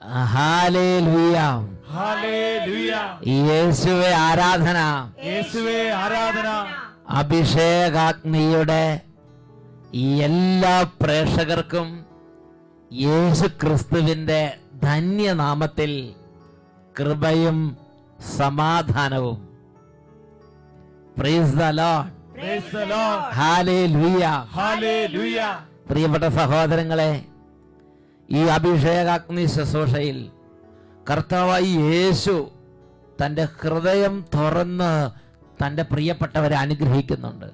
Hallelujah, hallelujah. യേശുവേ ആരാധന. യേശുവേ ആരാധന. അഭിഷേകാഗ്നിയുടെ ഈ എല്ലാ പ്രേക്ഷകർക്കും യേശു ക്രിസ്തുവിന്റെ ധന്യനാമത്തിൽ കൃപയും സമാധാനവും. Praise the Lord. Praise the Lord. Hallelujah, hallelujah. പ്രിയപ്പെട്ട സഹോദരങ്ങളെ, ഈ അഭിഷേകാഗ്നി ശുശ്രൂഷയിൽ കർത്താവായ യേശു തൻ്റെ ഹൃദയം തുറന്ന് തൻ്റെ പ്രിയപ്പെട്ടവരെ അനുഗ്രഹിക്കുന്നുണ്ട്.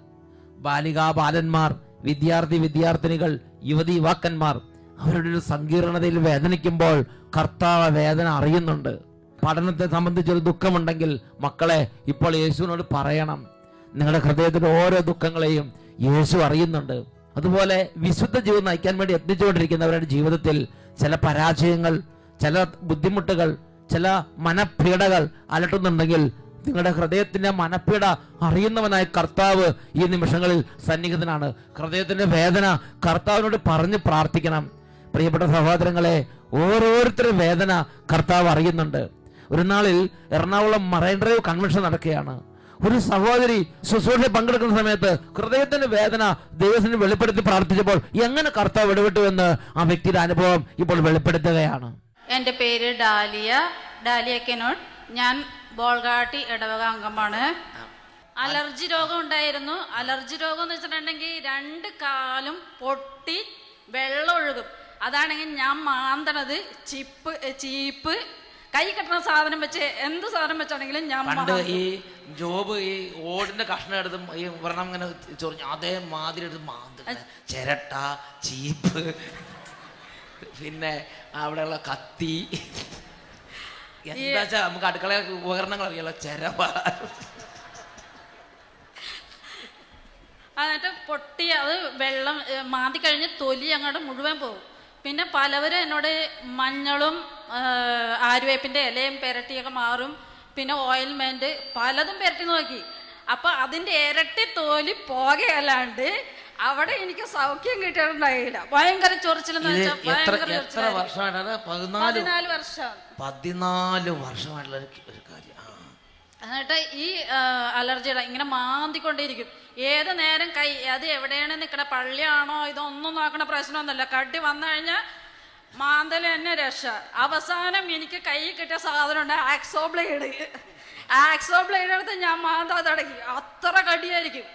ബാലികാ ബാലന്മാർ, വിദ്യാർത്ഥിനികൾ, യുവതീ-യുവാക്കന്മാർ അവരുടെ ഒരു സങ്കീർണതയിൽ വേദനിക്കുമ്പോൾ കർത്താവ് വേദന അറിയുന്നുണ്ട്. പഠനത്തെ സംബന്ധിച്ചൊരു ദുഃഖമുണ്ടെങ്കിൽ മക്കളെ ഇപ്പോൾ യേശുവിനോട് പറയണം. നിങ്ങളുടെ ഹൃദയത്തിൻ്റെ ഓരോ ദുഃഖങ്ങളെയും യേശു അറിയുന്നുണ്ട്. അതുപോലെ വിശുദ്ധ ജീവിതം നയിക്കാൻ വേണ്ടി യത്നിച്ചുകൊണ്ടിരിക്കുന്നവരുടെ ജീവിതത്തിൽ ചില പരാജയങ്ങൾ, ചില ബുദ്ധിമുട്ടുകൾ, ചില മനപ്പീഡകൾ അലട്ടുന്നുണ്ടെങ്കിൽ നിങ്ങളുടെ ഹൃദയത്തിന്റെ മനപ്പീഡ അറിയുന്നവനായ കർത്താവ് ഈ നിമിഷങ്ങളിൽ സന്നിഹിതനാണ്. ഹൃദയത്തിന്റെ വേദന കർത്താവിനോട് പറഞ്ഞ് പ്രാർത്ഥിക്കണം. പ്രിയപ്പെട്ട സഹോദരങ്ങളെ, ഓരോരുത്തരും വേദന കർത്താവ് അറിയുന്നുണ്ട്. ഒരു നാളിൽ എറണാകുളം മറൈൻ ഡ്രൈവ് കൺവെൻഷൻ നടക്കുകയാണ്. ഒരു സഹോദരി ശുശ്രൂഷയിൽ പങ്കെടുക്കുന്ന സമയത്ത് ഹൃദയത്തിന്റെ വേദന ദൈവത്തിന് വെളിപ്പെടുത്തി പ്രാർത്ഥിച്ചപ്പോൾ എങ്ങനെ കർത്താവ് ഇടപെട്ടു എന്ന് ആ വ്യക്തിയുടെ അനുഭവം ഇപ്പോൾ വെളിപ്പെടുത്തുകയാണ്. എൻ്റെ പേര് ഡാലിയ കെനോട്ട്. ഞാൻ ബോൾഗാട്ടി ഇടവക അംഗമാണ്. അലർജി രോഗം ഉണ്ടായിരുന്നു. അലർജി രോഗം എന്ന് വെച്ചിട്ടുണ്ടെങ്കിൽ 2 കാലും പൊട്ടി വെള്ളം ഒഴുകും. അതാണെങ്കിൽ ഞാൻ മാന്തണത് ചീപ്പ് കൈ കെട്ടുന്ന സാധനം വെച്ച് എന്ത് സാധനം വെച്ചാണെങ്കിലും ഞാൻ ഈ ജോബ് ഈ ഓടിന്റെ കഷ്ണം എടുത്ത് ഈ വ്രണം ഇങ്ങനെ ചൊറിഞ്ഞു അതേ മാതിരി എടുത്ത് മാന്ത ചിരട്ട, ചീപ്പ്, പിന്നെ അവിടെയുള്ള കത്തി, എന്താ വെച്ചാ നമുക്ക് അടുക്കള ഉപകരണങ്ങൾ അറിയാലോ, ചെരവ. എന്നിട്ട് പൊട്ടി അത് വെള്ളം മാന്തി കഴിഞ്ഞ് തൊലി അങ്ങോട്ട് മുഴുവൻ പോകും. പിന്നെ പലവരും എന്നോട് മഞ്ഞളും ആര്യവേപ്പിൻ്റെ ഇലയും പെരട്ടിയൊക്കെ മാറും, പിന്നെ ഓയിൽമെന്റ് പലതും പെരട്ടി നോക്കി. അപ്പൊ അതിന്റെ ഇരട്ടി തോലി പോകയല്ലാണ്ട് അവിടെ എനിക്ക് സൗഖ്യം കിട്ടിയിട്ടുണ്ടായില്ല. ഭയങ്കര ചൊറിച്ചിലെന്ന് വെച്ചാൽ ഭയങ്കര 14 വർഷമായിട്ടുള്ള ഒരു കാര്യം. എന്നിട്ട് ഈ അലർജിയുടെ ഇങ്ങനെ മാന്തിക്കൊണ്ടേയിരിക്കും. ഏത് നേരം കൈ അത് എവിടെയാണ് നിൽക്കണ, പള്ളിയാണോ ഇതൊന്നും നോക്കണ പ്രശ്നമൊന്നുമില്ല. കടി വന്നു കഴിഞ്ഞാൽ മാന്തൽ തന്നെ രക്ഷ. അവസാനം എനിക്ക് കൈ കിട്ടിയ സാധനം ഉണ്ട്, ആക്സോ ബ്ലേഡ് എടുത്ത് ഞാൻ മാന്താൻ തുടങ്ങി. അത്ര കടിയായിരിക്കും.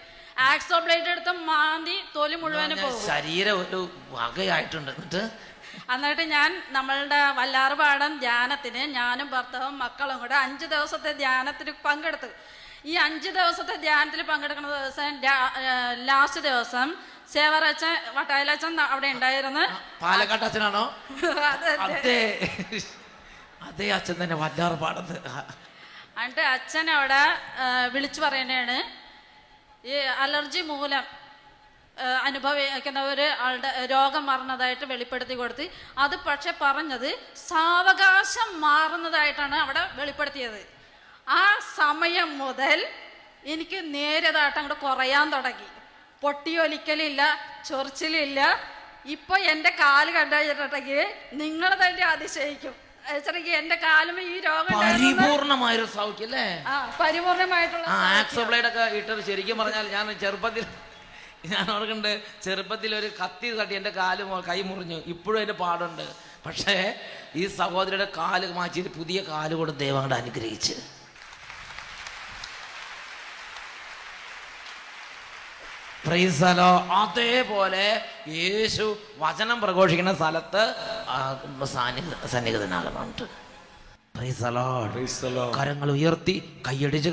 ആക്സോ ബ്ലേഡ് എടുത്ത് മാന്തി തൊലി മുഴുവനും പോകും. ശരീരം ഒരു വകയായിട്ടുണ്ട്. എന്നിട്ട് ഞാൻ നമ്മളുടെ വല്ലാറുപാടം ധ്യാനത്തിന് ഞാനും ഭർത്താവും മക്കളും കൂടെ 5 ദിവസത്തെ ധ്യാനത്തിന് പങ്കെടുത്തു. ഈ 5 ദിവസത്തെ ധ്യാനത്തിൽ പങ്കെടുക്കുന്ന ദിവസം ലാസ്റ്റ് ദിവസം സേവറച്ചൻ വട്ടായിലച്ചൻ അവിടെ ഉണ്ടായിരുന്നു. പാലക്കാട് അച്ഛനാണോ? അതേ അച്ഛൻ തന്നെ വല്ലാറുപാടത്ത്. എന്നിട്ട് അച്ഛൻ അവിടെ വിളിച്ചു പറയേണ്ടതാണ് ഈ അലർജി മൂലം അനുഭവിക്കുന്ന ഒരാളുടെ രോഗം മാറുന്നതായിട്ട് വെളിപ്പെടുത്തി കൊടുത്ത്. അത് പക്ഷെ പറഞ്ഞത് സാവകാശം മാറുന്നതായിട്ടാണ് അവിടെ വെളിപ്പെടുത്തിയത്. ആ സമയം മുതൽ എനിക്ക് നേരതായിട്ട് അങ്ങോട്ട് കുറയാൻ തുടങ്ങി. പൊട്ടിയൊലിക്കലില്ല, ചൊറിച്ചിലില്ല. ഇപ്പൊ എൻ്റെ കാല് കണ്ടുകഴിഞ്ഞിട്ടുണ്ടെങ്കിൽ നിങ്ങൾ തന്നെ അതിശയിക്കും. എന്റെ കാലും ഈ രോഗം പരിപൂർണമായൊരു സൗഖ്യം അല്ലേ? പരിപൂർണമായിട്ടുള്ള ആക്സോ ബ്ലേഡ് ഒക്കെ ഇട്ടത് ശരിക്കും പറഞ്ഞാൽ ഞാൻ ഓർക്കുന്നുണ്ട്, ചെറുപ്പത്തിൽ ഒരു കത്തി തട്ടി എൻ്റെ കാല് കൈ മുറിഞ്ഞു. ഇപ്പോഴും അതിൻ്റെ പാടുണ്ട്. പക്ഷേ ഈ സഹോദരിയുടെ കാല് മാറ്റിയിട്ട് പുതിയ കാല് കൊണ്ട് ദൈവം കൊണ്ട് അനുഗ്രഹിച്ച്. അതേപോലെ യേശു വചനം പ്രഘോഷിക്കുന്ന സ്ഥലത്ത് സന്നിഹിതനാകുന്നുണ്ട്. കരങ്ങൾ ഉയർത്തി കൈയടിച്ച്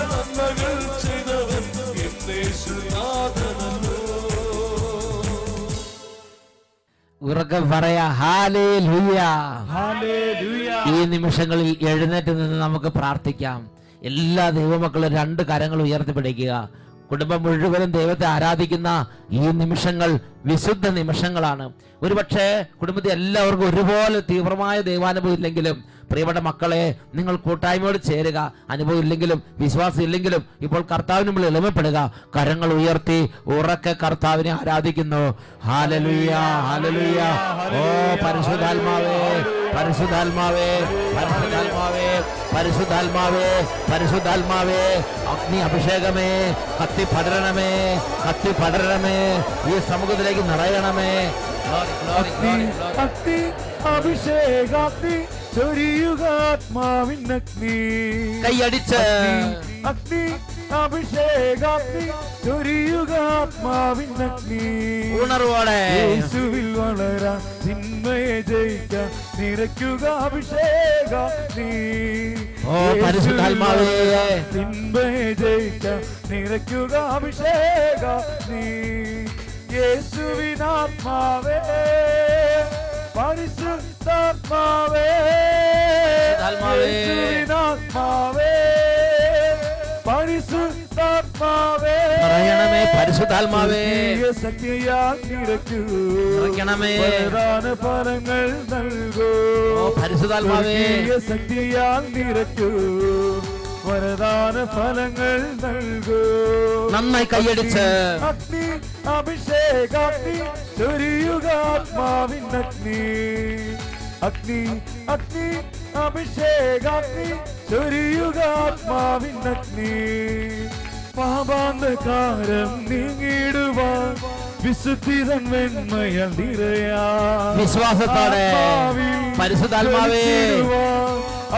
നന്മകൾ ചെയ്തവൻ എന്നേ ഉറക്കെ പറയാ ഹല്ലേലൂയ. ഹല്ലേലൂയ. ഈ നിമിഷങ്ങളിൽ എഴുന്നേറ്റ് നിന്ന് നമുക്ക് പ്രാർത്ഥിക്കാം. എല്ലാ ദൈവമക്കളും 2 കരങ്ങൾ ഉയർത്തിപ്പിടിക്കുക. കുടുംബം മുഴുവനും ദൈവത്തെ ആരാധിക്കുന്ന ഈ നിമിഷങ്ങൾ വിശുദ്ധ നിമിഷങ്ങളാണ്. ഒരുപക്ഷെ കുടുംബത്തിൽ എല്ലാവർക്കും ഒരുപോലെ തീവ്രമായ ദൈവാനുഭവം ഇല്ലെങ്കിലും പ്രിയപ്പെട്ട മക്കളെ, നിങ്ങൾ കൂട്ടായ്മയോട് ചേരുക. അനുഭവം ഇല്ലെങ്കിലും വിശ്വാസം ഇല്ലെങ്കിലും ഇപ്പോൾ കർത്താവിന് നമ്മൾ എളിമപ്പെടുക. കരങ്ങൾ ഉയർത്തി ഉറക്കെ കർത്താവിനെ ആരാധിക്കുന്നു. Hallelujah, hallelujah. ഓ പരിശുദ്ധാത്മാവേ, പരിശുദ്ധാത്മാവേ, പരിശുദ്ധാത്മാവേ, പരിശുദ്ധാത്മാവേ, പരിശുദ്ധാത്മാവേ, അഗ്നി അഭിഷേകമേ, കത്തി പടരണമേ, കത്തി പടരണമേ, ഈ സമൂഹത്തിലേക്ക് നിറയണമേ. അഗ്നി അഭിഷേകാഗ്നി ചൊരിയുക ആത്മാവിനഗ്നി. കൈയടിച്ച് അഗ്നി അഭിഷേകാഗ്നി ചൊരിയുക ആത്മാവിനഗ്നി. ഉണർവോടെ യേശുവിൽ വളരാൻ തിന്മയെ ജയിക്കാൻ നിറയ്ക്കുക അഭിഷേകാഗ്നി. ഓ പരിശുദ്ധാത്മാവേ, തിന്മയെ ജയിക്കാൻ നിറയ്ക്കുക അഭിഷേകാഗ്നി. യേശുവിനാത്മാവേ, പരിശുദ്ധാത്മാവേ, യേശുവിനാത്മാവേ, പരിശുദ്ധാത്മാവേ, നിറയണമേ പരിശുദ്ധാത്മാവേ, ശക്തിയാൽ നിറയ്ക്കൂ, നിറയ്ക്കണമേ, വരദാന ഫലങ്ങൾ നൽകൂ. ഓ പരിശുദ്ധാത്മാവേ, ശക്തിയാൽ നിറയ്ക്കൂ, വരദാന ഫലങ്ങൾ നൽകൂ. നന്നായി കൈയടിച്ച് അഗ്നി അഭിഷേകാഗ്നി ചൊരിയുക ആത്മാവിനഗ്നി. അഗ്നി അഗ്നി അഭിഷേകാഗ്നി ചൊരിയുക ആത്മാവിനഗ്നി. പാപാന്ധകാരം നീങ്ങിടുവാൻ വിശുദ്ധിതൻ വെണ്മയാൽ നിറയാ. വിശ്വാസത്തോടെ പരിശുദ്ധാത്മാവേ,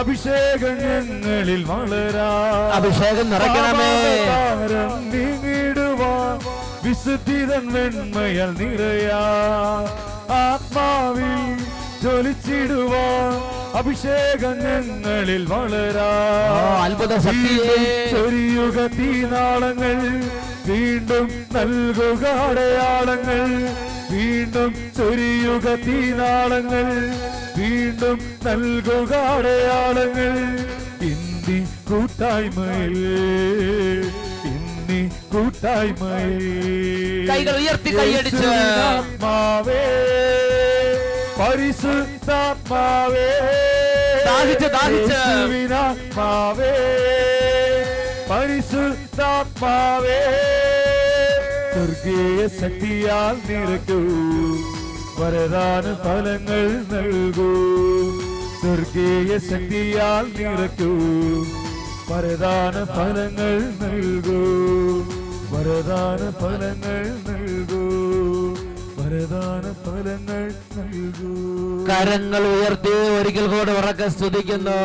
അഭിഷേകം ഞങ്ങളിൽ വളരാ. അഭിഷേകം നിറയ്ക്കണമേ, നീങ്ങിടുവാൻ വിശുദ്ധിതൻ വെണ്മയാൽ നിറയാ. ആത്മാവിൽ ജ്വലിച്ചിടുവാൻ അഭിഷേകം ഞങ്ങളിൽ വളരാ. അത്ഭുത ശക്തിയെ ചൊരിയുക തീനാളങ്ങൾ, വീണ്ടും നൽകുക അടയാളങ്ങൾ. വീണ്ടും ചൊരിയുക തീനാളങ്ങൾ, വീണ്ടും നൽകുക അടയാളങ്ങൾ. ഇന്നി കൂട്ടായ്മയിൽ, ഇന്നി കൂട്ടായ്മയിൽ. കൈകൾ ഉയർത്തി കൈയടിച്ച് ആത്മാവേ, പരിശുദ്ധാത്മാവേ, ദാഹിച്ച് ദാഹിച്ച് യേശുവിനാത്മാവേ, പരിശുദ്ധാത്മാവേ, സ്വർഗീയ ശക്തിയാൽ നിറയ്ക്കൂ, വരദാന ഫലങ്ങൾ നൽകൂ. സ്വർഗീയ ശക്തിയാൽ നിറയ്ക്കൂ, വരദാന ഫലങ്ങൾ നൽകൂ. വരദാന ഫലങ്ങൾ നൽകൂ, വരദാന ഫലങ്ങൾ നൽകൂ. കരങ്ങൾ ഉയർത്തി ഒരിക്കൽ കൂടെ ഉറക്കെ സ്തുതിക്കുന്നു.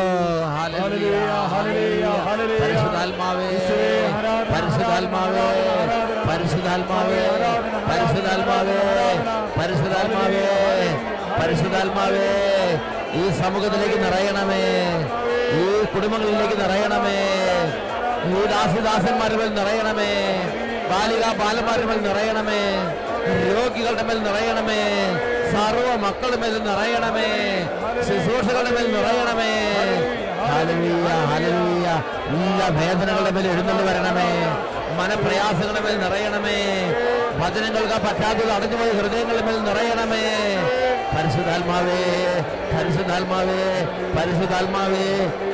Hallelujah, hallelujah, hallelujah. പരിശുദ്ധാത്മാവേ, പരിശുദ്ധാത്മാവേ, പരിശുദ്ധാത്മാവേ, പരിശുദ്ധാത്മാവേ, പരിശുദ്ധാത്മാവേ, പരിശുദ്ധാത്മാവേ, ഈ സമൂഹത്തിലേക്ക് നിറയണമേ, ഈ കുടുംബങ്ങളിലേക്ക് നിറയണമേ, ഈ ദാസിദാസന്മാരുടെ മേൽ നിറയണമേ, ബാലിക ബാലന്മാരുടെ മേൽ നിറയണമേ, രോഗികളുടെ മേൽ നിറയണമേ, സർവ മക്കളുടെ മേൽ നിറയണമേ, ശുശ്രൂഷകളുടെ മേൽ നിറയണമേ. Hallelujah, hallelujah. എല്ലാ വേദനകളുടെ മേൽ എഴുന്നള്ളി വരണമേ, മനപ്രയാസങ്ങളുടെ മേൽ നിറയണമേ, വചനങ്ങൾക്ക് പറ്റാത്തത് അടഞ്ഞുപോയ ഹൃദയങ്ങളുടെ മേൽ നിറയണമേ. പരിശുദ്ധാത്മാവേ, പരിശുദ്ധാത്മാവേ, പരിശുദ്ധാത്മാവേ,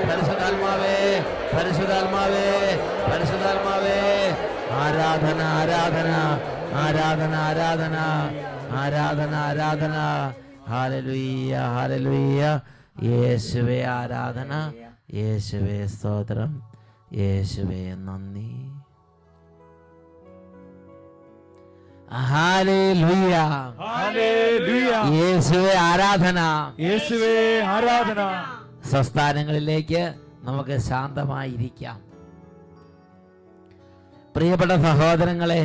പരിശുദ്ധാത്മാവേ, പരിശുദ്ധാത്മാവേ, പരിശുദ്ധാത്മാവേ. ആരാധന, ആരാധന, ആരാധന, ആരാധന, ആരാധന, ആരാധന. Hallelujah, hallelujah. യേശുവേ ആരാധന, യേശുവേ സ്തോത്രം, യേശുവേ നന്ദി. Hallelujah, hallelujah. യേശുവേ ആരാധന, യേശുവേ ആരാധന. സ്വസ്ഥാനങ്ങളിലേക്ക് നമുക്ക് ശാന്തമായിരിക്കാം. പ്രിയപ്പെട്ട സഹോദരങ്ങളെ,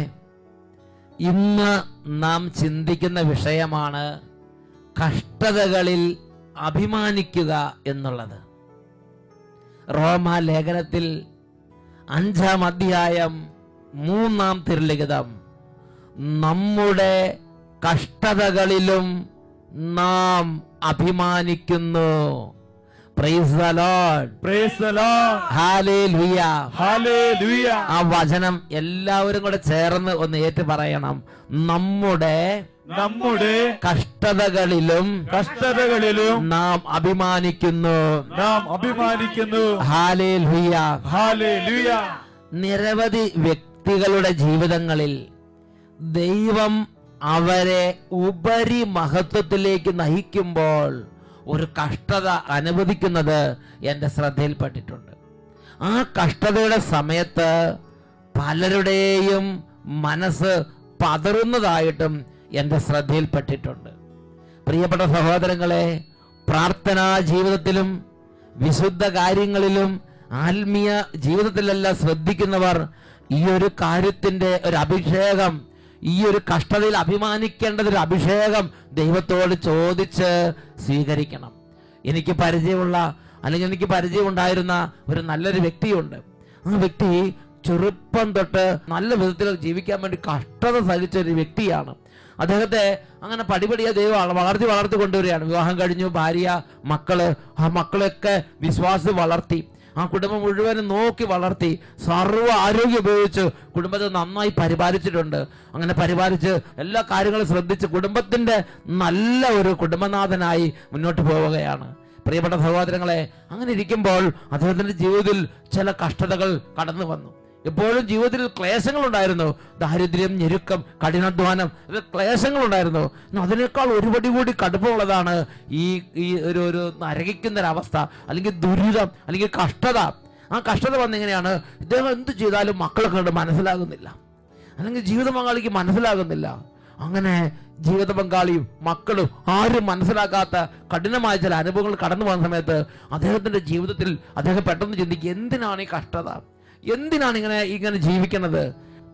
ഇന്ന് നാം ചിന്തിക്കുന്ന വിഷയമാണ് കഷ്ടതകളിൽ അഭിമാനിക്കുക എന്നുള്ളത്. റോമാ ലേഖനത്തിൽ 5-ാം അധ്യായം 3-ാം തിരുലിഖിതം നമ്മുടെ കഷ്ടതകളിലും നാം അഭിമാനിക്കുന്നു. Praise the Lord. Praise the Lord. Hallelujah. Hallelujah. ആ വചനം എല്ലാവരും കൂടെ ചേർന്ന് ഒന്ന് ഏറ്റു പറയണം. നമ്മുടെ കഷ്ടതകളിലും നാം അഭിമാനിക്കുന്നു. ഹല്ലേലൂയ. ഹല്ലേലൂയ. നിരവധി വ്യക്തികളുടെ ജീവിതങ്ങളിൽ ദൈവം അവരെ ഉപരി മഹത്വത്തിലേക്ക് നയിക്കുമ്പോൾ ഒരു കഷ്ടത അനുവദിക്കുന്നത് എൻ്റെ ശ്രദ്ധയിൽപ്പെട്ടിട്ടുണ്ട്. ആ കഷ്ടതയുടെ സമയത്ത് പലരുടെയും മനസ്സ് പതറുന്നതായിട്ടും എൻ്റെ ശ്രദ്ധയിൽപ്പെട്ടിട്ടുണ്ട്. പ്രിയപ്പെട്ട സഹോദരങ്ങളെ, പ്രാർത്ഥനാ ജീവിതത്തിലും വിശുദ്ധ കാര്യങ്ങളിലും ആത്മീയ ജീവിതത്തിലെല്ലാം ശ്രദ്ധിക്കുന്നവർ ഈ ഒരു കാര്യത്തിൻ്റെ ഒരു അഭിഷേകം, ഈ ഒരു കഷ്ടതയിൽ അഭിമാനിക്കേണ്ടതൊരു അഭിഷേകം ദൈവത്തോട് ചോദിച്ച് സ്വീകരിക്കണം. എനിക്ക് പരിചയമുള്ള, അല്ലെങ്കിൽ എനിക്ക് പരിചയമുണ്ടായിരുന്ന ഒരു നല്ലൊരു വ്യക്തിയുണ്ട്. ആ വ്യക്തി ചെറുപ്പം തൊട്ട് നല്ല വിധത്തിൽ ജീവിക്കാൻ വേണ്ടി കഷ്ടത സഹിച്ച ഒരു വ്യക്തിയാണ്. അദ്ദേഹത്തെ അങ്ങനെ പടിപടിയെ ദൈവം വളർത്തി കൊണ്ടുവരികയാണ്. വിവാഹം കഴിഞ്ഞു, ഭാര്യ, മക്കള്, ആ മക്കളെയൊക്കെ വിശ്വാസം വളർത്തി, ആ കുടുംബം മുഴുവനും നോക്കി വളർത്തി, സർവ്വ ആരോഗ്യം ഉപയോഗിച്ച് കുടുംബത്തെ നന്നായി പരിപാലിച്ചിട്ടുണ്ട്. അങ്ങനെ പരിപാലിച്ച് എല്ലാ കാര്യങ്ങളും ശ്രദ്ധിച്ച് കുടുംബത്തിന്റെ നല്ല ഒരു കുടുംബനാഥനായി മുന്നോട്ട് പോവുകയാണ്. പ്രിയപ്പെട്ട സഹോദരങ്ങളെ, അങ്ങനെ ഇരിക്കുമ്പോൾ അദ്ദേഹത്തിന്റെ ജീവിതത്തിൽ ചില കഷ്ടതകൾ കടന്നു വന്നു. എപ്പോഴും ജീവിതത്തിൽ ക്ലേശങ്ങൾ ഉണ്ടായിരുന്നു. ദാരിദ്ര്യം, ഞെരുക്കം, കഠിനാധ്വാനം, ക്ലേശങ്ങൾ ഉണ്ടായിരുന്നു. അതിനേക്കാൾ ഒരുപടി കൂടി കടുപ്പമുള്ളതാണ് ഈ ഒരു നരകിക്കുന്നൊരവസ്ഥ, അല്ലെങ്കിൽ ദുരിതം, അല്ലെങ്കിൽ കഷ്ടത. ആ കഷ്ടത വന്നിങ്ങനെയാണ്, ഇദ്ദേഹം എന്ത് ചെയ്താലും മക്കളൊക്കെ കണ്ട് മനസ്സിലാകുന്നില്ല, അല്ലെങ്കിൽ ജീവിത പങ്കാളിക്ക് മനസ്സിലാകുന്നില്ല. അങ്ങനെ ജീവിത പങ്കാളിയും മക്കളും ആരും മനസ്സിലാക്കാത്ത കഠിനമായ ചില അനുഭവങ്ങൾ കടന്നു പോകുന്ന സമയത്ത് അദ്ദേഹത്തിന്റെ ജീവിതത്തിൽ അദ്ദേഹം പെട്ടെന്ന് ചിന്തിക്കും, എന്തിനാണ് ഈ കഷ്ടത, എന്തിനാണ് ഇങ്ങനെ ജീവിക്കുന്നത്?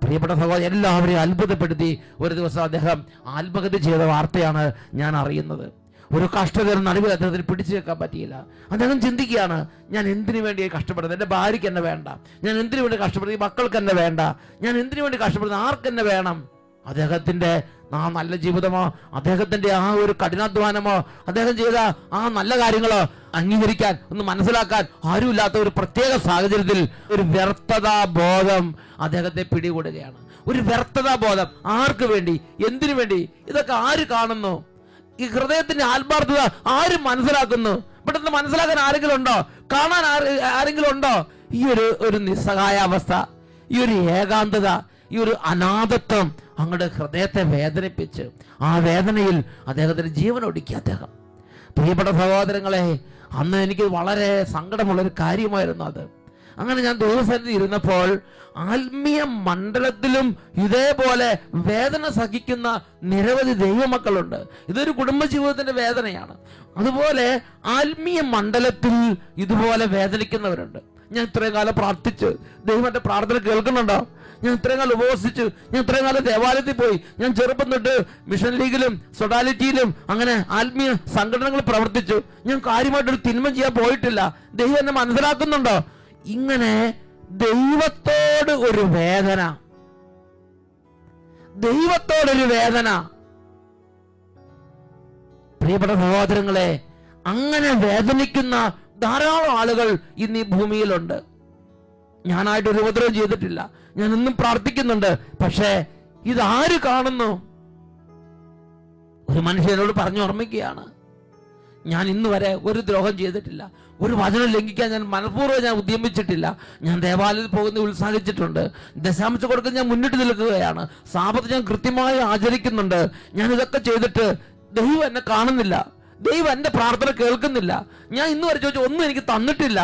പ്രിയപ്പെട്ട സഹോദരൻ, എല്ലാവരെയും അത്ഭുതപ്പെടുത്തി ഒരു ദിവസം അദ്ദേഹം ആത്മഹത്യ ചെയ്ത വാർത്തയാണ് ഞാൻ അറിയുന്നത്. ഒരു കഷ്ടതയുടെ നടുവിൽ അദ്ദേഹത്തിന് പിടിച്ചു വെക്കാൻ പറ്റിയില്ല. അദ്ദേഹം ചിന്തിക്കുകയാണ്, ഞാൻ എന്തിനു വേണ്ടി കഷ്ടപ്പെടുന്നത്? എൻ്റെ ഭാര്യയ്ക്ക് എന്നെ വേണ്ട, ഞാൻ എന്തിനു വേണ്ടി കഷ്ടപ്പെടുന്നത്? ഈ മക്കൾക്ക് എന്നെ വേണ്ട, ഞാൻ എന്തിനു വേണ്ടി കഷ്ടപ്പെടുന്നത്? ആർക്കെന്നെ വേണം? അദ്ദേഹത്തിന്റെ ആ നല്ല ജീവിതമോ, അദ്ദേഹത്തിന്റെ ആ ഒരു കഠിനാധ്വാനമോ, അദ്ദേഹം ചെയ്ത ആ നല്ല കാര്യങ്ങളോ അംഗീകരിക്കാൻ, ഒന്ന് മനസ്സിലാക്കാൻ ആരുമില്ലാത്ത ഒരു പ്രത്യേക സാഹചര്യത്തിൽ ഒരു വ്യർത്ഥതാ ബോധം അദ്ദേഹത്തെ പിടികൂടുകയാണ്. ഒരു വ്യർത്ഥതാ ബോധം. ആർക്ക് വേണ്ടി, എന്തിനു വേണ്ടി? ഇതൊക്കെ ആര് കാണുന്നു? ഈ ഹൃദയത്തിന്റെ ആത്മാർത്ഥത ആര് മനസ്സിലാക്കുന്നു? പെട്ടെന്ന് മനസ്സിലാക്കാൻ ആരെങ്കിലും ഉണ്ടോ? കാണാൻ ആരെങ്കിലും ഉണ്ടോ? ഈ ഒരു നിസ്സഹായാവസ്ഥ, ഈ ഒരു ഏകാന്തത, ഈ ഒരു അനാഥത്വം അങ്ങയുടെ ഹൃദയത്തെ വേദനിപ്പിച്ച് ആ വേദനയിൽ അദ്ദേഹത്തിന്റെ ജീവൻ ഒടുക്കി അദ്ദേഹം. പ്രിയപ്പെട്ട സഹോദരങ്ങളെ, അന്ന് എനിക്ക് വളരെ സങ്കടമുള്ളൊരു കാര്യമായിരുന്നു അത്. അങ്ങനെ ഞാൻ ദൈവസന്നിധി ഇരുന്നപ്പോൾ ആത്മീയ മണ്ഡലത്തിലും ഇതേപോലെ വേദന സഹിക്കുന്ന നിരവധി ദൈവമക്കളുണ്ട്. ഇതൊരു കുടുംബജീവിതത്തിന്റെ വേദനയാണ്. അതുപോലെ ആത്മീയ മണ്ഡലത്തിൽ ഇതുപോലെ വേദനിക്കുന്നവരുണ്ട്. ഞാൻ ഇത്രയും കാലം പ്രാർത്ഥിച്ച് ദൈവം എന്റെ പ്രാർത്ഥന കേൾക്കുന്നുണ്ടോ? ഞാൻ ഇത്രയും കാലം ഉപവസിച്ചു, ഞാൻ ഇത്രയും കാലം ദേവാലയത്തിൽ പോയി, ഞാൻ ചെറുപ്പം തൊട്ട് മിഷൻ ലീഗിലും സൊഡാലിറ്റിയിലും അങ്ങനെ ആത്മീയ സംഘടനകൾ പ്രവർത്തിച്ചു, ഞാൻ കാര്യമായിട്ടൊരു തിന്മ ചെയ്യാൻ പോയിട്ടില്ല, ദൈവം എന്നെ മനസ്സിലാക്കുന്നുണ്ടോ? ഇങ്ങനെ ദൈവത്തോട് ഒരു വേദന, ദൈവത്തോടൊരു വേദന. പ്രിയപ്പെട്ട സഹോദരങ്ങളെ, അങ്ങനെ വേദനിക്കുന്ന ധാരാളം ആളുകൾ ഇന്ന് ഈ ഭൂമിയിലുണ്ട്. ഞാനായിട്ടൊരു ഉപദ്രവം ചെയ്തിട്ടില്ല, ഞാൻ ഇന്നും പ്രാർത്ഥിക്കുന്നുണ്ട്. പക്ഷേ ഇതാര് കാണുന്നു? ഒരു മനുഷ്യനോട് പറഞ്ഞു ഓർമ്മിക്കുകയാണ്, ഞാൻ ഇന്ന് വരെ ഒരു ദ്രോഹം ചെയ്തിട്ടില്ല, ഒരു വചനം ലംഘിക്കാൻ ഞാൻ മനഃപൂർവ്വം ഞാൻ ഉദ്യമിച്ചിട്ടില്ല, ഞാൻ ദേവാലയത്തിൽ പോകുന്ന ഉത്സാഹിച്ചിട്ടുണ്ട്, ദശാംശം കൊടുക്കാൻ ഞാൻ മുന്നിട്ട് നിൽക്കുകയാണ്, സാബത്ത് ഞാൻ കൃത്യമായി ആചരിക്കുന്നുണ്ട്. ഞാൻ ഇതൊക്കെ ചെയ്തിട്ട് ദൈവം എന്നെ കാണുന്നില്ല, ദൈവം എന്റെ പ്രാർത്ഥന കേൾക്കുന്നില്ല, ഞാൻ ഇന്ന് വരെ ചോദിച്ചു ഒന്നും എനിക്ക് തന്നിട്ടില്ല.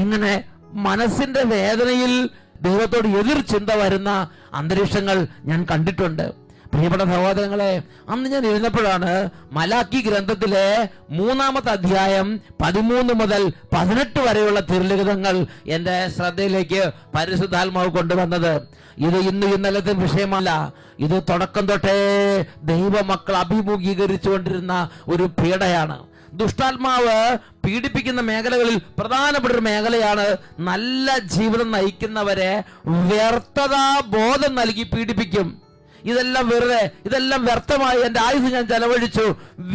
ഇങ്ങനെ മനസ്സിന്റെ വേദനയിൽ ദൈവത്തോട് എതിർ ചിന്ത വരുന്ന അന്തരീക്ഷങ്ങൾ ഞാൻ കണ്ടിട്ടുണ്ട്. പ്രിയപ്പെട്ട സഹോദരങ്ങളെ, അന്ന് ഞാൻ ഇരുന്നപ്പോഴാണ് മലാക്കി ഗ്രന്ഥത്തിലെ 3-ാമത്തെ അധ്യായം 13 മുതൽ 18 വരെയുള്ള തിരുലിഖിതങ്ങൾ എന്റെ ശ്രദ്ധയിലേക്ക് പരിശുദ്ധാത്മാവ് കൊണ്ടുവന്നത്. ഇത് ഇന്നലത്തെ വിഷയമല്ല, ഇത് തുടക്കം തൊട്ടേ ദൈവമക്കൾ അഭിമുഖീകരിച്ചുകൊണ്ടിരുന്ന ഒരു പീഡയാണ്. ദുഷ്ടാത്മാവ് പീഡിപ്പിക്കുന്ന മേഖലകളിൽ പ്രധാനപ്പെട്ട ഒരു മേഖലയാണ് നല്ല ജീവിതം നയിക്കുന്നവരെ വ്യർത്ഥതാ ബോധം നൽകി പീഡിപ്പിക്കും. ഇതെല്ലാം വെറുതെ, ഇതെല്ലാം വ്യർത്ഥമായി എൻ്റെ ആയുസ് ഞാൻ ചെലവഴിച്ചു.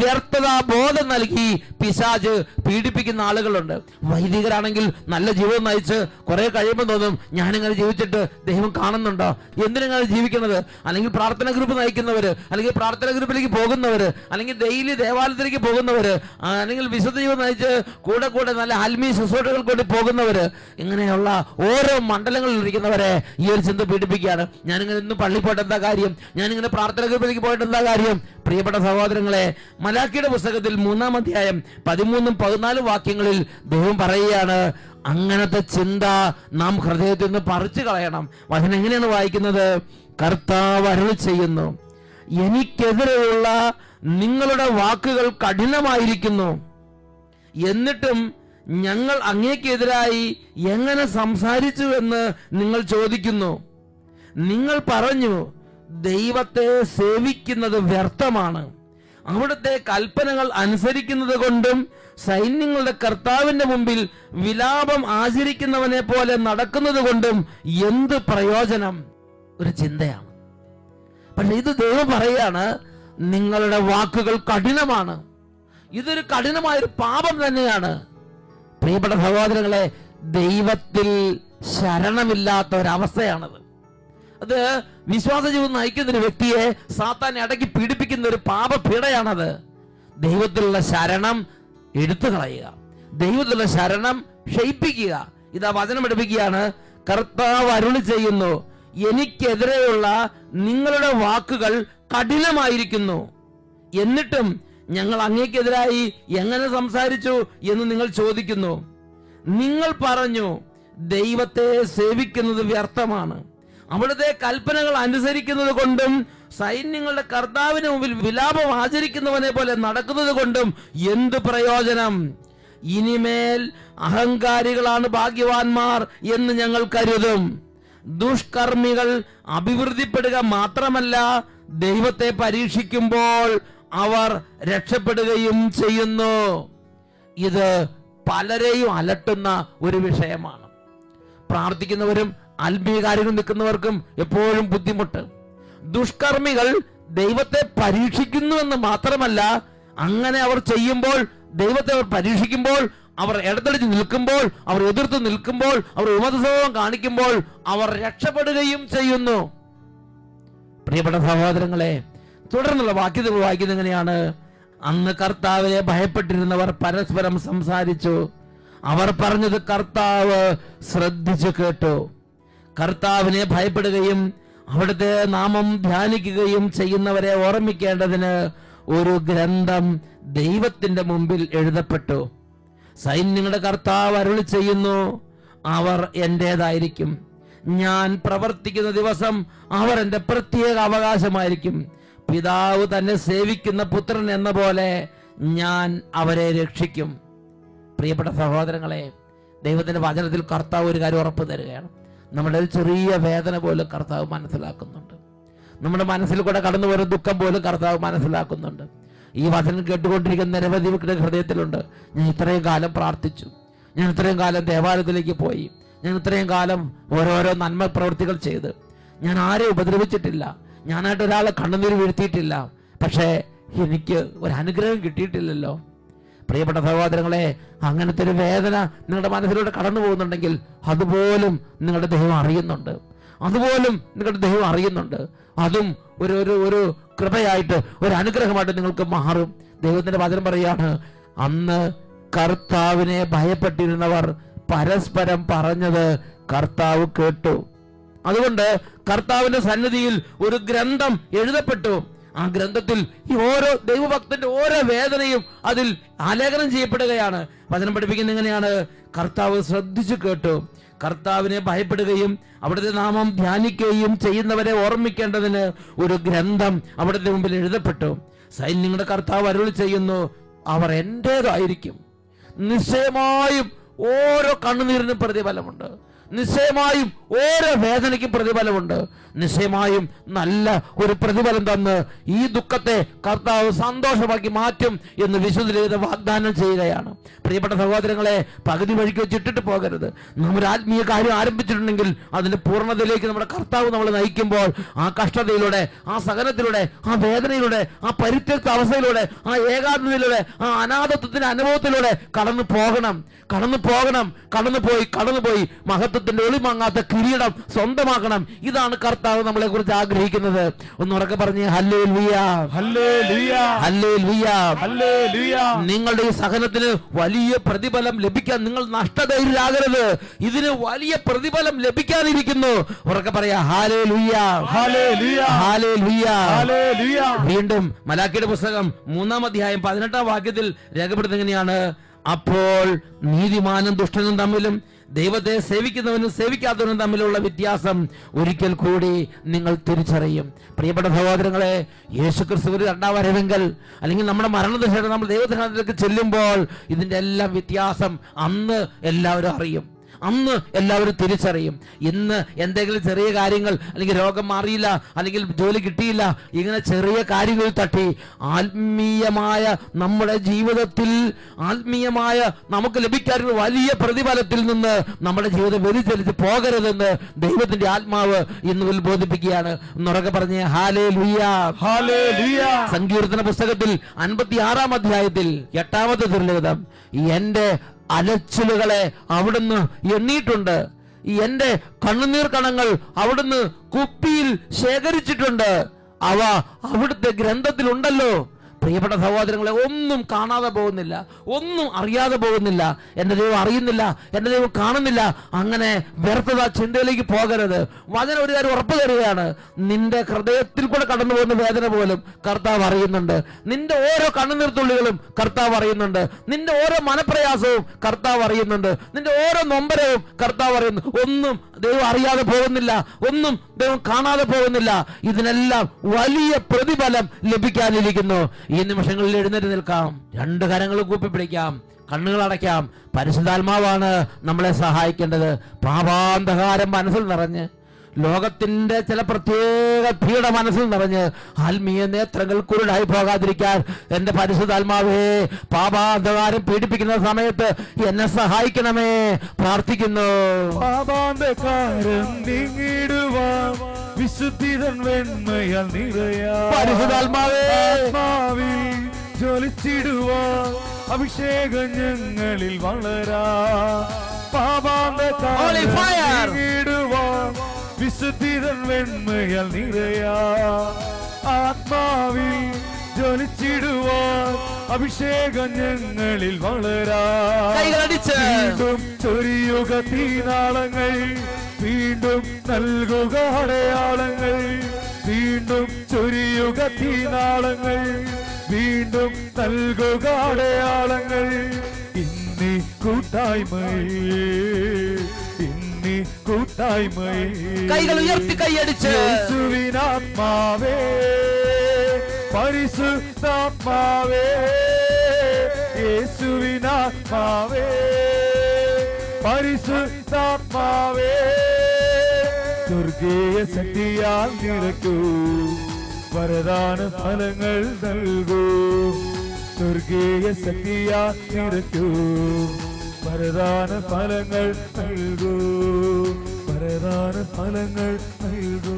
വ്യർത്ഥതാ ബോധം നൽകി പിശാച് പീഡിപ്പിക്കുന്ന ആളുകളുണ്ട്. വൈദികരാണെങ്കിൽ നല്ല ജീവിതം നയിച്ച് കുറെ കഴിയുമ്പോൾ തോന്നും, ഞാനിങ്ങനെ ജീവിച്ചിട്ട് ദൈവം കാണുന്നുണ്ടോ, എന്തിനാണ് ജീവിക്കുന്നത്? അല്ലെങ്കിൽ പ്രാർത്ഥന ഗ്രൂപ്പ് നയിക്കുന്നവര്, അല്ലെങ്കിൽ പ്രാർത്ഥന ഗ്രൂപ്പിലേക്ക് പോകുന്നവര്, അല്ലെങ്കിൽ ഡെയിലി ദേവാലയത്തിലേക്ക് പോകുന്നവര്, അല്ലെങ്കിൽ വിശുദ്ധ ജീവിതം നയിച്ച് കൂടെ കൂടെ നല്ല ആത്മീയ ശുശ്രൂഷകൾ കൊണ്ട് പോകുന്നവര്, ഇങ്ങനെയുള്ള ഓരോ മണ്ഡലങ്ങളിൽ ഇരിക്കുന്നവരെ ഈ ഒരു ചിന്ത പീഡിപ്പിക്കുകയാണ്. ഞാനിങ്ങനെ ഇന്ന് പള്ളി പോയിട്ട് എന്താ കാര്യം, ഞാനിങ്ങനെ പ്രാർത്ഥന ഗ്രൂപ്പിലേക്ക് പോയിട്ട് എന്താ കാര്യം? പ്രിയപ്പെട്ട സഹോദരങ്ങളെ, മലാക്കിയുടെ പുസ്തകത്തിൽ 3-ാം അധ്യായം 13-14 വാക്യങ്ങളിൽ ദൈവം പറയുകയാണ്, അങ്ങനത്തെ ചിന്ത നാം ഹൃദയത്തിൽ നിന്ന് പറിച്ചു കളയണം. വചനം എങ്ങനെയാണ് വായിക്കുന്നത്? കർത്താവ് അരുളി ചെയ്യുന്നു, എനിക്കെതിരെയുള്ള നിങ്ങളുടെ വാക്കുകൾ കഠിനമായിരിക്കുന്നു, എന്നിട്ടും ഞങ്ങൾ അങ്ങേക്കെതിരായി എങ്ങനെ സംസാരിച്ചു എന്ന് നിങ്ങൾ ചോദിക്കുന്നു. നിങ്ങൾ പറഞ്ഞു, ദൈവത്തെ സേവിക്കുന്നത് വ്യർത്ഥമാണ്, അവിടുത്തെ കൽപ്പനകൾ അനുസരിക്കുന്നത് കൊണ്ടും സൈന്യങ്ങളുടെ കർത്താവിന്റെ മുമ്പിൽ വിലാപം ആചരിക്കുന്നവനെ പോലെ നടക്കുന്നത് കൊണ്ടും എന്ത് പ്രയോജനം? ഒരു ചിന്തയാണ്. പക്ഷെ ഇത് ദൈവം പറയാണ്, നിങ്ങളുടെ വാക്കുകൾ കഠിനമാണ്. ഇതൊരു കഠിനമായൊരു പാപം തന്നെയാണ്. പ്രിയപ്പെട്ട സഹോദരങ്ങളെ, ദൈവത്തിൽ ശരണമില്ലാത്ത ഒരവസ്ഥയാണത്. അത് വിശ്വാസ ജീവിതം നയിക്കുന്ന ഒരു വ്യക്തിയെ സാത്താൻ ഇടയ്ക്ക് പീഡിപ്പിക്കുന്ന ഒരു പാപപീഡയാണത്. ദൈവത്തിലുള്ള ശരണം എടുത്തു കളയുക, ദൈവത്തിലുള്ള ശരണം ക്ഷയിപ്പിക്കുക. ഇതാ വചനം എടുപ്പിക്കുകയാണ്, കർത്താവ് അരുളി ചെയ്യുന്നു, എനിക്കെതിരെയുള്ള നിങ്ങളുടെ വാക്കുകൾ കഠിനമായിരിക്കുന്നു, എന്നിട്ടും ഞങ്ങൾ അങ്ങേക്കെതിരായി എങ്ങനെ സംസാരിച്ചു എന്ന് നിങ്ങൾ ചോദിക്കുന്നു. നിങ്ങൾ പറഞ്ഞു, ദൈവത്തെ സേവിക്കുന്നത് വ്യർത്ഥമാണ്, അവിടുത്തെ കൽപ്പനകൾ അനുസരിക്കുന്നത് കൊണ്ടും സൈന്യങ്ങളുടെ കർത്താവിന് മുമ്പിൽ വിലാപം ആചരിക്കുന്നവനെ പോലെ നടക്കുന്നത് കൊണ്ടും എന്ത് പ്രയോജനം? ഇനിമേൽ അഹങ്കാരികളാണ് ഭാഗ്യവാന്മാർ എന്ന് ഞങ്ങൾ കരുതും. ദുഷ്കർമ്മികൾ അഭിവൃദ്ധിപ്പെടുക മാത്രമല്ല, ദൈവത്തെ പരീക്ഷിക്കുമ്പോൾ അവർ രക്ഷപ്പെടുകയും ചെയ്യുന്നു. ഇത് പലരെയും അലട്ടുന്ന ഒരു വിഷയമാണ്. പ്രാർത്ഥിക്കുന്നവരും ആത്മീയ കാര്യങ്ങൾ നിൽക്കുന്നവർക്കും എപ്പോഴും ബുദ്ധിമുട്ട്. ദുഷ്കർമ്മികൾ ദൈവത്തെ പരീക്ഷിക്കുന്നു എന്ന് മാത്രമല്ല, അങ്ങനെ അവർ ചെയ്യുമ്പോൾ, ദൈവത്തെ അവർ പരീക്ഷിക്കുമ്പോൾ, അവർ ഇടതടിച്ച് നിൽക്കുമ്പോൾ, അവർ എതിർത്ത് നിൽക്കുമ്പോൾ, അവർ വിമതസ്വഭാവം കാണിക്കുമ്പോൾ അവർ രക്ഷപ്പെടുകയും ചെയ്യുന്നു. പ്രിയപ്പെട്ട സഹോദരങ്ങളെ, തുടർന്നുള്ള വാക്യത്തിൽ വായിക്കുന്നത് എങ്ങനെയാണ്? അന്ന് കർത്താവിനെ ഭയപ്പെട്ടിരുന്നവർ പരസ്പരം സംസാരിച്ചു. അവർ പറഞ്ഞത് കർത്താവ് ശ്രദ്ധിച്ചു കേട്ടു. കർത്താവിനെ ഭയപ്പെടുകയും അവിടുത്തെ നാമം ധ്യാനിക്കുകയും ചെയ്യുന്നവരെ ഓർമ്മിക്കേണ്ടതിന് ഒരു ഗ്രന്ഥം ദൈവത്തിന്റെ മുമ്പിൽ എഴുതപ്പെട്ടു. സൈന്യങ്ങളുടെ കർത്താവ് അരുളി ചെയ്യുന്നു, അവർ എന്റേതായിരിക്കും. ഞാൻ പ്രവർത്തിക്കുന്ന ദിവസം അവർ എന്റെ പ്രത്യേക അവകാശമായിരിക്കും. പിതാവ് തന്നെ സേവിക്കുന്ന പുത്രൻ എന്ന പോലെ ഞാൻ അവരെ രക്ഷിക്കും. പ്രിയപ്പെട്ട സഹോദരങ്ങളെ, ദൈവത്തിന്റെ വചനത്തിൽ കർത്താവ് ഒരു കാര്യം ഉറപ്പ് തരികയാണ്. നമ്മുടെ ഒരു ചെറിയ വേദന പോലും കർത്താവ് മനസ്സിലാക്കുന്നുണ്ട്. നമ്മുടെ മനസ്സിൽ കൂടെ കടന്നു വരുന്ന ദുഃഖം പോലും കർത്താവ് മനസ്സിലാക്കുന്നുണ്ട്. ഈ വചനം കേട്ടുകൊണ്ടിരിക്കുന്ന നിരവധി വ്യക്തിയുടെ ഹൃദയത്തിലുണ്ട്, ഞാൻ ഇത്രയും കാലം പ്രാർത്ഥിച്ചു, ഞാൻ ഇത്രയും കാലം ദേവാലയത്തിലേക്ക് പോയി, ഞാൻ ഇത്രയും കാലം ഓരോരോ നന്മ പ്രവൃത്തികൾ ചെയ്ത്, ഞാൻ ആരെയും ഉപദ്രവിച്ചിട്ടില്ല, ഞാനായിട്ട് ഒരാളെ കണ്ണുനീര് വീഴ്ത്തിയിട്ടില്ല, പക്ഷേ എനിക്ക് ഒരു അനുഗ്രഹം കിട്ടിയിട്ടില്ലല്ലോ. പ്രിയപ്പെട്ട സഹോദരങ്ങളെ, അങ്ങനത്തെ ഒരു വേദന നിങ്ങളുടെ മനസ്സിലൂടെ കടന്നു പോകുന്നുണ്ടെങ്കിൽ അതുപോലും നിങ്ങളുടെ ദൈവം അറിയുന്നുണ്ട്, അതുപോലും നിങ്ങളുടെ ദൈവം അറിയുന്നുണ്ട്. അതും ഒരു ഒരു ഒരു കൃപയായിട്ട്, ഒരു അനുഗ്രഹമായിട്ട് നിങ്ങൾക്ക് മാറും. ദൈവത്തിന്റെ വചനം പറയാണ്, അന്ന് കർത്താവിനെ ഭയപ്പെട്ടിരുന്നവർ പരസ്പരം പറഞ്ഞത് കർത്താവ് കേട്ടു. അതുകൊണ്ട് കർത്താവിന്റെ സന്നിധിയിൽ ഒരു ഗ്രന്ഥം എഴുതപ്പെട്ടു. ആ ഗ്രന്ഥത്തിൽ ഈ ഓരോ ദൈവഭക്തന്റെ ഓരോ വേദനയും അതിൽ ആലേഖനം ചെയ്യപ്പെടുകയാണ്. വചനം പഠിപ്പിക്കുന്നത് എങ്ങനെയാണ്? കർത്താവ് ശ്രദ്ധിച്ചു കേട്ടു. കർത്താവിനെ ഭയപ്പെടുകയും അവിടുത്തെ നാമം ധ്യാനിക്കുകയും ചെയ്യുന്നവരെ ഓർമ്മിക്കേണ്ടതിന് ഒരു ഗ്രന്ഥം അവിടുത്തെ മുമ്പിൽ എഴുതപ്പെട്ടു. സൈന്യങ്ങളുടെ കർത്താവ് അരുളി ചെയ്യുന്നു, അവർ എന്റേതായിരിക്കും. നിശ്ചയമായും ഓരോ കണ്ണുനീരിനും പ്രതിഫലമുണ്ട്. നിശ്ചയമായും ഓരോ വേദനയ്ക്കും പ്രതിഫലമുണ്ട്. നിശ്ചയമായും നല്ല ഒരു പ്രതിഫലം തന്ന് ഈ ദുഃഖത്തെ കർത്താവ് സന്തോഷമാക്കി മാറ്റും എന്ന് വിശുദ്ധ വാഗ്ദാനം ചെയ്യുകയാണ്. പ്രിയപ്പെട്ട സഹോദരങ്ങളെ, പകുതി വഴിക്ക് വെച്ചിട്ടിട്ട് പോകരുത്. നമ്മൾ ആത്മീയ കാര്യം ആരംഭിച്ചിട്ടുണ്ടെങ്കിൽ അതിന്റെ പൂർണ്ണതയിലേക്ക് നമ്മുടെ കർത്താവ് നമ്മളെ നയിക്കുമ്പോൾ ആ കഷ്ടതയിലൂടെ, ആ സഹനത്തിലൂടെ, ആ വേദനയിലൂടെ, ആ പരിത്യക്ത അവസ്ഥയിലൂടെ, ആ ഏകാന്തതയിലൂടെ, ആ അനാഥത്വത്തിന്റെ അനുഭവത്തിലൂടെ കടന്നുപോയി മഹത്വത്തിന്റെ ഒളിമങ്ങാത്ത കിരീടം സ്വന്തമാക്കണം. ഇതാണ് കർത്താവ് നമ്മളെ കുറിച്ച് ആഗ്രഹിക്കുന്നത്. ഒന്നുറക്കെ പറഞ്ഞ് ഹല്ലേലൂയ, ഹല്ലേലൂയ, ഹല്ലേലൂയ, ഹല്ലേലൂയ. നിങ്ങളുടെ ഈ സഹനത്തിന് വലിയ പ്രതിഫലം ലഭിക്കാൻ നിങ്ങൾ നഷ്ടധൈര്യരാകരുത്. ഇതിന് വലിയ പ്രതിഫലം ലഭിക്കാനിരിക്കുന്നു. ഉറക്കെ പറയാ ഹല്ലേലൂയ, ഹല്ലേലൂയ, ഹല്ലേലൂയ, ഹല്ലേലൂയ. വീണ്ടും മലാക്കിയുടെ പുസ്തകം 3-ാം അധ്യായം 18-ാം വാക്യത്തിൽ രേഖപ്പെടുത്തുന്നത് എങ്ങനെയാണ്? അപ്പോൾ നീതിമാനും ദുഷ്ടനും തമ്മിലും ദൈവത്തെ സേവിക്കുന്നവനും സേവിക്കാത്തവനും തമ്മിലുള്ള വ്യത്യാസം ഒരിക്കൽ കൂടി നിങ്ങൾ തിരിച്ചറിയും. പ്രിയപ്പെട്ട സഹോദരങ്ങളെ, യേശുക്രിസ്തു രണ്ടാം വരവെങ്കിൽ അല്ലെങ്കിൽ നമ്മുടെ മരണദശയുടെ നമ്മൾ ദൈവത്തിലേക്ക് ചെല്ലുമ്പോൾ ഇതിന്റെ എല്ലാം വ്യത്യാസം അന്ന് എല്ലാവരും അറിയും, അന്ന് എല്ലാവരും തിരിച്ചറിയും. ഇന്ന് എന്തെങ്കിലും ചെറിയ കാര്യങ്ങൾ, അല്ലെങ്കിൽ രോഗം മാറിയില്ല, അല്ലെങ്കിൽ ജോലി കിട്ടിയില്ല, ഇങ്ങനെ ചെറിയ കാര്യങ്ങൾ തട്ടി ആത്മീയമായ നമ്മുടെ ജീവിതത്തിൽ, ആത്മീയമായ നമുക്ക് ലഭിക്കാനുള്ള വലിയ പ്രതിഫലത്തിൽ നിന്ന് നമ്മുടെ ജീവിതം വ്യതിചലിച്ച് പോകരുതെന്ന് ദൈവത്തിന്റെ ആത്മാവ് ഇന്ന് ബോധിപ്പിക്കുകയാണ്. എന്നുറക്കെ പറഞ്ഞ് ഹല്ലേലൂയ, ഹല്ലേലൂയ. സങ്കീർത്തന പുസ്തകത്തിൽ 56-ാം അധ്യായത്തിൽ 8-ാമത്തെ തിരുലിഖിതം, എന്റെ അലച്ചിലുകളെ അവിടുന്ന് എണ്ണിയിട്ടുണ്ട്, എന്റെ കണ്ണുനീർ കണങ്ങൾ അവിടുന്ന് കുപ്പിയിൽ ശേഖരിച്ചിട്ടുണ്ട്, അവ അവിടുത്തെ ഗ്രന്ഥത്തിലുണ്ടല്ലോ. പ്രിയപ്പെട്ട സഹോദരങ്ങളെ, ഒന്നും കാണാതെ പോകുന്നില്ല, ഒന്നും അറിയാതെ പോകുന്നില്ല. എൻ്റെ ദൈവം അറിയുന്നില്ല, എൻ്റെ ദൈവം കാണുന്നില്ല. അങ്ങനെ വ്യർത്ഥത ചിന്തയിലേക്ക് പോകരുത്. വചനം ഒരു കാര്യം ഉറപ്പ് തരികയാണ്, നിന്റെ ഹൃദയത്തിൽ കൂടെ കടന്നു പോകുന്ന വേദന പോലും കർത്താവ് അറിയുന്നുണ്ട്. നിന്റെ ഓരോ കണ്ണുനീർത്തുള്ളികളും കർത്താവ് അറിയുന്നുണ്ട്. നിന്റെ ഓരോ മനപ്രയാസവും കർത്താവ് അറിയുന്നുണ്ട്. നിന്റെ ഓരോ നൊമ്പരവും കർത്താവ് അറിയുന്നു. ഒന്നും ദൈവം അറിയാതെ പോകുന്നില്ല, ഒന്നും ദൈവം കാണാതെ പോകുന്നില്ല. ഇതിനെല്ലാം വലിയ പ്രതിഫലം ലഭിക്കാനിരിക്കുന്നു. ഈ നിമിഷങ്ങളിൽ എഴുന്നേറ്റ് നിൽക്കാം, രണ്ട് കരങ്ങൾ കൂപ്പിപ്പിടിക്കാം, കണ്ണുകൾ അടയ്ക്കാം. പരിശുദ്ധാത്മാവാണ് നമ്മളെ സഹായിക്കേണ്ടത്. പാപാന്ധകാരം മനസ്സിൽ നിറഞ്ഞ്, ലോകത്തിന്റെ ചില പ്രത്യേക ഭീട മനസ്സിൽ നിറഞ്ഞ് ആത്മീയ നേത്രങ്ങൾ കുരുടായി പോകാതിരിക്കാൻ എന്റെ പരിശുദ്ധാത്മാവേ, പാപാന്ധകാരം പീഡിപ്പിക്കുന്ന സമയത്ത് എന്നെ സഹായിക്കണമേ. പ്രാർത്ഥിക്കുന്നു. പാപാന്ധകാരം നീങ്ങിടുവാൻ വിശുദ്ധിതൻ വെണ്മയാൽ നിറയാ പരിശുദ്ധാത്മാവേ, ആത്മാവിൽ ജ്വലിച്ചിടുവാൻ അഭിഷേകം ഞങ്ങളിൽ വളരാ. പാപാന്ധകാരം നീങ്ങിടുവാൻ വിശുദ്ധിതൻ വെണ്മയാൽ നിറയാ. ആത്മാവിൽ ജ്വലിച്ചിടുവാൻ അഭിഷേകം ഞങ്ങളിൽ വളരാ. വീണ്ടും ചൊരിയുക തീനാളങ്ങൾ, വീണ്ടും നൽകുക അടയാളങ്ങൾ. വീണ്ടും ചൊരിയുക തീനാളങ്ങൾ, വീണ്ടും നൽകുക അടയാളങ്ങൾ. ഇന്നീ കൂട്ടായ്മയിൽ കൈകൾ ഉയർത്തി കൈയടിച്ച് യേശുവിനാത്മാവേ, പരിശുദ്ധാത്മാവേ, യേശുവിനാത്മാവേ, പരിശുദ്ധാത്മാവേ, സ്വർഗീയ ശക്തിയാൽ നിറയ്ക്കൂ, വരദാന ഫലങ്ങൾ നൽകൂ. സ്വർഗീയ ശക്തിയാൽ നിറയ്ക്കൂ, വരദാന ഫലങ്ങൾ നൽകൂ, വരദാന ഫലങ്ങൾ നൽകൂ,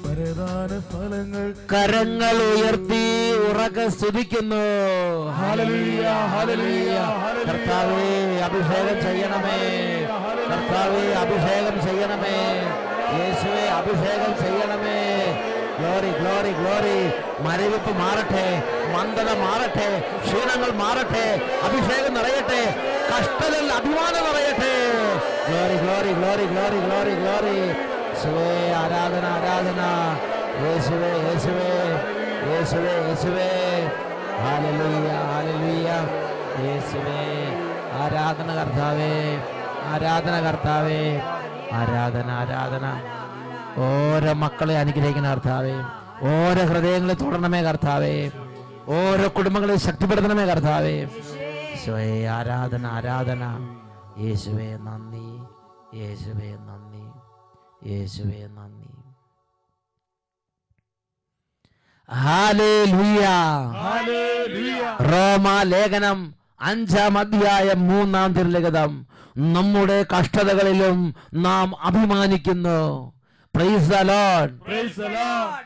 വരദാന ഫലങ്ങൾ. കരങ്ങൾ ഉയർത്തി ഉറക്കെ സ്തുതിക്കുന്നു. Hallelujah, hallelujah. കർത്താവേ, അഭിഷേകം ചെയ്യണമേ. കർത്താവേ, അഭിഷേകം ചെയ്യണമേ. യേശുവേ, അഭിഷേകം ചെയ്യണമേ. Glory, glory, glory. മരവിപ്പ് മാറട്ടെ, മന്ദത മാറട്ടെ, ക്ഷീണങ്ങൾ മാറട്ടെ, അഭിഷേകം നിറയട്ടെ, കഷ്ടതയിൽ അഭിമാനം നിറയട്ടെ. Glory, glory, glory, glory, glory, glory. യേശുവേ, ആരാധന, ആരാധന. യേശുവേ, യേശുവേ, യേശുവേ, യേശുവേ. Hallelujah, hallelujah. യേശുവേ, ആരാധന കർത്താവേ, ആരാധന കർത്താവേ, ആരാധന, ആരാധന. ഓരോ മക്കളെ അനുഗ്രഹിക്കുന്ന കർത്താവേ, ഓരോ ഹൃദയങ്ങളെ തൊടണമേ കർത്താവേ, ഓരോ കുടുംബങ്ങളെ ശക്തിപ്പെടുത്തണമേ കർത്താവേ. യേശുവേ, ആരാധന, ആരാധന. യേശുവേ, നന്ദി, യേശുവേ നന്ദി, യേശുവേ നന്ദി. Hallelujah, hallelujah. റോമാലേഖനം 5-ാം അധ്യായം 3-ാം തിരുലിഖിതം. നമ്മുടെ കഷ്ടതകളിലും നാം അഭിമാനിക്കുന്നു. Praise the Lord. Praise the Lord.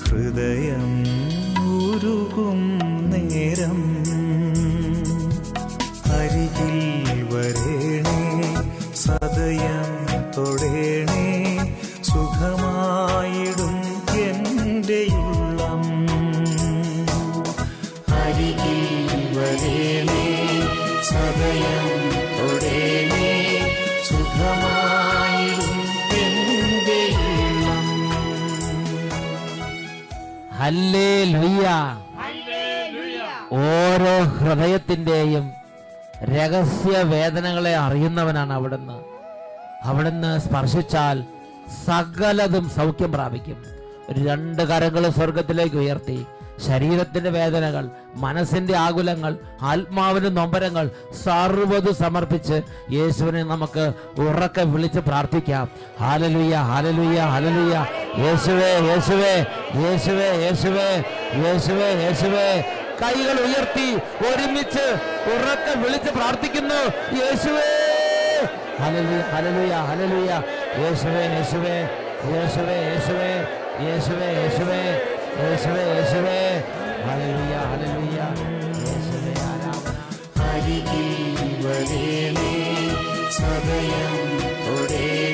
ഹൃദയം ഉരുകും നേരം അരികിൽ വരേണേ, സദയം തൊടേണേ, സുഖമായിടും എൻ്റെ ഉള്ളം. അരികിൽ വരേണേ, സദയം തൊടേണേ, സുഖമായിടും എൻ്റെ ഉള്ളം. ഹല്ലേലൂയ. ഓരോ ഹൃദയത്തിൻ്റെയും രഹസ്യ വേദനകളെ അറിയുന്നവനാണ് അവിടുന്ന്. അവിടുന്ന് സ്പർശിച്ചാൽ സകലതും സൗഖ്യം പ്രാപിക്കും. 2 കരങ്ങൾ സ്വർഗത്തിലേക്ക് ഉയർത്തി ശരീരത്തിന്റെ വേദനകൾ, മനസ്സിന്റെ ആകുലങ്ങൾ, ആത്മാവിന്റെ നൊമ്പരങ്ങൾ സർവ്വതും സമർപ്പിച്ച് യേശുവിനെ നമുക്ക് ഉറക്കെ വിളിച്ച് പ്രാർത്ഥിക്കാം. Hallelujah, hallelujah, hallelujah. യേശുവേ, യേശുവേ, യേശുവേ, യേശുവേ, യേശുവേ, യേശുവേ. കൈകൾ ഉയർത്തി ഒരുമിച്ച് ഉറക്കെ വിളിച്ച് പ്രാർത്ഥിക്കുന്നു. യേശുവേ, ഹല്ലേലൂയ, ഹല്ലേലൂയ, ഹല്ലേലൂയ. യേശുവേ, യേശുവേ, യേശുവേ, യേശുവേ, യേശുവേ, യേശുവേ, യേശുവേ, യേശുവേ. Hallelujah, hallelujah. യേശുവേ ആരാധന. അരികിൽ വരേണേ, സദയം തൊടേണേ,